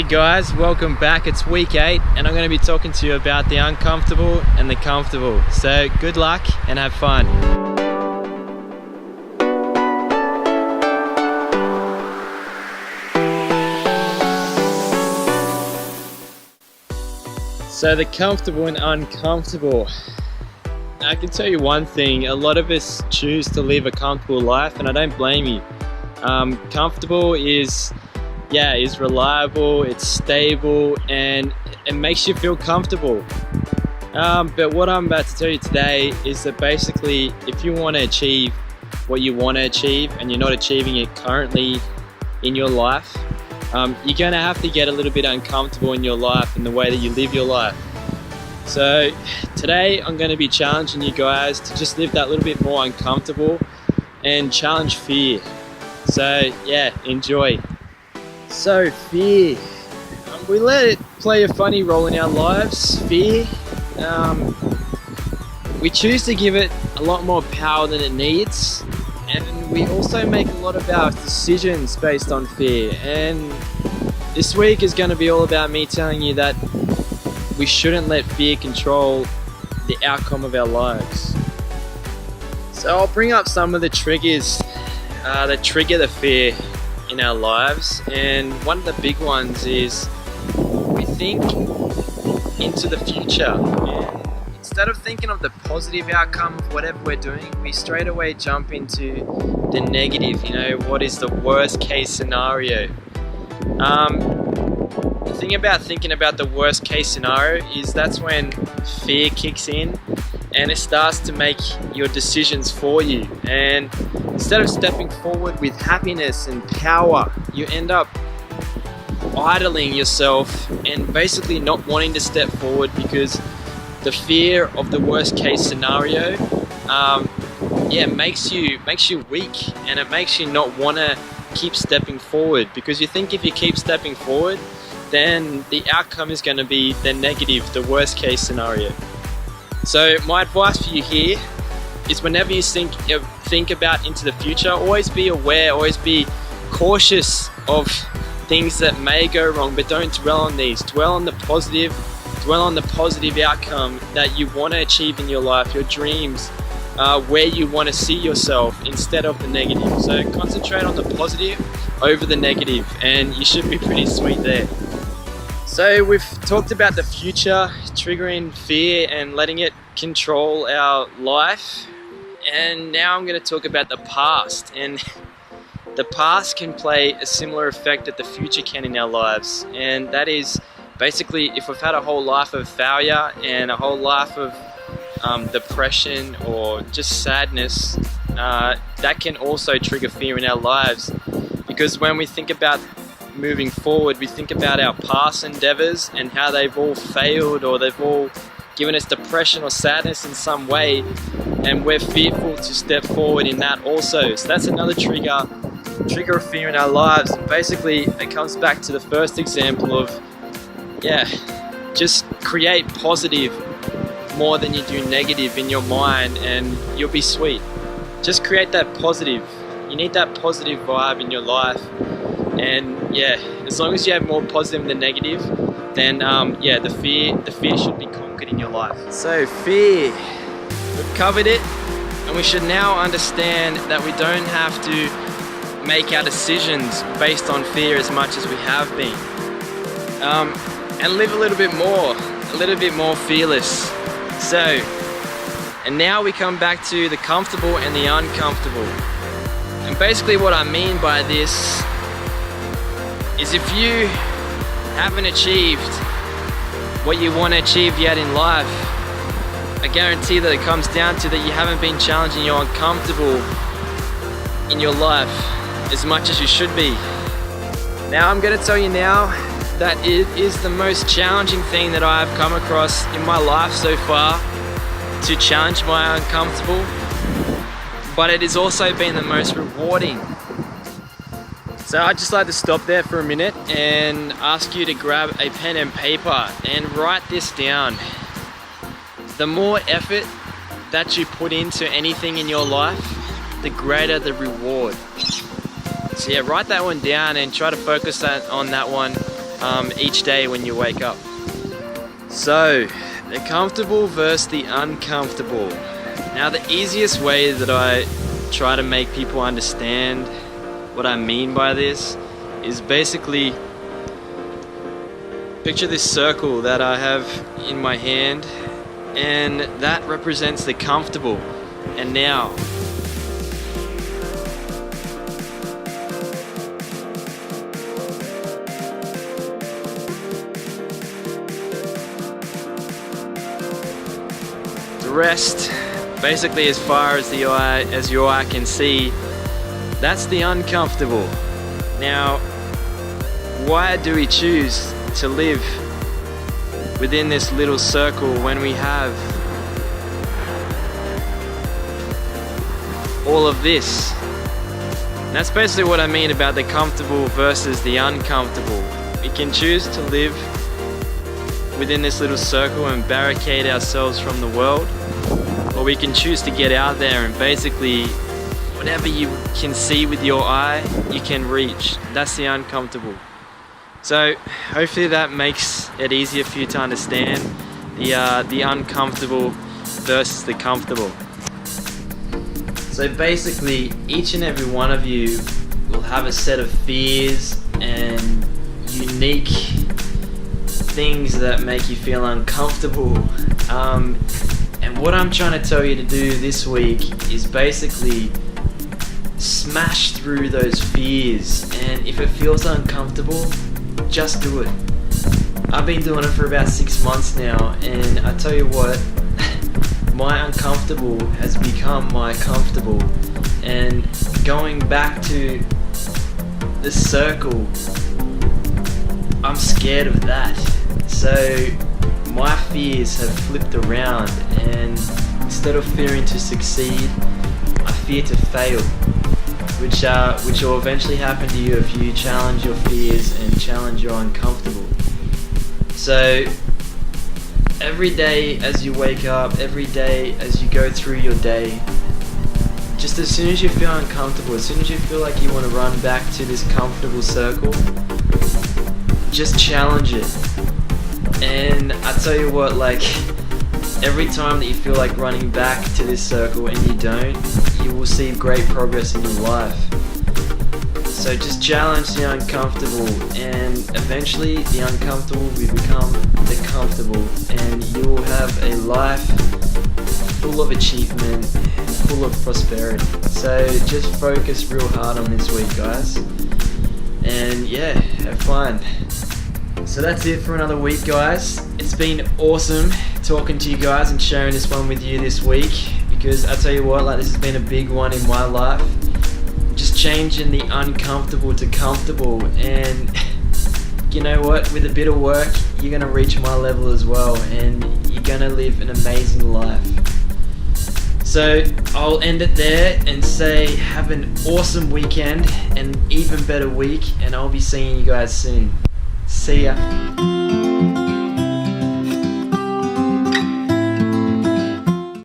guys, welcome back. It's week 8 and I'm going to be talking to you about the uncomfortable and the comfortable. So good luck and have fun. So the comfortable and uncomfortable. I can tell you one thing, a lot of us choose to live a comfortable life and I don't blame you. Comfortable is reliable, it's stable, and it makes you feel comfortable. But what I'm about to tell you today is that basically if you want to achieve what you want to achieve and you're not achieving it currently in your life, you're going to have to get a little bit uncomfortable in your life and the way that you live your life. So today I'm going to be challenging you guys to just live that little bit more uncomfortable and challenge fear. So yeah, enjoy. So fear, we let it play a funny role in our lives. Fear, we choose to give it a lot more power than it needs, and we also make a lot of our decisions based on fear. And this week is going to be all about me telling you that we shouldn't let fear control the outcome of our lives. So I'll bring up some of the triggers that trigger the fear in our lives, and one of the big ones is we think into the future, and instead of thinking of the positive outcome of whatever we're doing, we straight away jump into the negative. What is the worst case scenario? The thing about thinking about the worst case scenario is that's when fear kicks in and it starts to make your decisions for you, and instead of stepping forward with happiness and power, you end up idling yourself and basically not wanting to step forward because the fear of the worst case scenario makes you weak, and it makes you not want to keep stepping forward because you think if you keep stepping forward then the outcome is going to be the negative, the worst case scenario. So my advice for you here is whenever you think about into the future, always be aware, always be cautious of things that may go wrong, but don't dwell on these. Dwell on the positive outcome that you want to achieve in your life, your dreams, where you want to see yourself instead of the negative. So concentrate on the positive over the negative and you should be pretty sweet there. So we've talked about the future, triggering fear and letting it control our life. And now I'm going to talk about the past. And the past can play a similar effect that the future can in our lives. And that is basically if we've had a whole life of failure and a whole life of depression or just sadness, that can also trigger fear in our lives. Because when we think about moving forward, we think about our past endeavors and how they've all failed or they've all given us depression or sadness in some way, and we're fearful to step forward in that also. So that's another trigger of fear in our lives. And basically it comes back to the first example of just create positive more than you do negative in your mind and you'll be sweet. Just create that positive. You need that positive vibe in your life. And as long as you have more positive than negative, then the fear should be conquered in your life. So fear, we've covered it, and we should now understand that we don't have to make our decisions based on fear as much as we have been, and live a little bit more fearless. So, and now we come back to the comfortable and the uncomfortable. And basically what I mean by this is if you haven't achieved what you want to achieve yet in life, I guarantee that it comes down to that you haven't been challenging your uncomfortable in your life as much as you should be. Now I'm going to tell you now that it is the most challenging thing that I've come across in my life so far to challenge my uncomfortable, but it has also been the most rewarding. So I'd just like to stop there for a minute and ask you to grab a pen and paper and write this down. The more effort that you put into anything in your life, the greater the reward. So write that one down and try to focus on that one. each day when you wake up. So, the comfortable versus the uncomfortable. Now, the easiest way that I try to make people understand what I mean by this is basically picture this circle that I have in my hand, and that represents the comfortable. And now the rest, basically as far as your eye can see, that's the uncomfortable. Now, why do we choose to live within this little circle when we have all of this? And that's basically what I mean about the comfortable versus the uncomfortable. We can choose to live within this little circle and barricade ourselves from the world, or we can choose to get out there and basically whatever you can see with your eye, you can reach. That's the uncomfortable. So hopefully that makes it easier for you to understand the uncomfortable versus the comfortable. So basically, each and every one of you will have a set of fears and unique things that make you feel uncomfortable. And what I'm trying to tell you to do this week is basically smash through those fears. And if it feels uncomfortable, just do it. I've been doing it for about 6 months now, and I tell you what, my uncomfortable has become my comfortable. And going back to the circle, I'm scared of that. So my fears have flipped around, and instead of fearing to succeed, I fear to fail, which will eventually happen to you if you challenge your fears and challenge your uncomfortable. So every day as you wake up, every day as you go through your day, just as soon as you feel uncomfortable, as soon as you feel like you want to run back to this comfortable circle, just challenge it. And I tell you what, like, every time that you feel like running back to this circle and you don't, you will see great progress in your life. So just challenge the uncomfortable, and eventually the uncomfortable will become the comfortable, and you will have a life full of achievement, full of prosperity. So just focus real hard on this week, guys, and yeah, have fun. So that's it for another week, guys. It's been awesome talking to you guys and sharing this one with you this week, because I tell you what, like, this has been a big one in my life. Just changing the uncomfortable to comfortable, and you know what, with a bit of work, you're gonna reach my level as well, and you're gonna live an amazing life. So I'll end it there and say have an awesome weekend and even better week, and I'll be seeing you guys soon. See ya.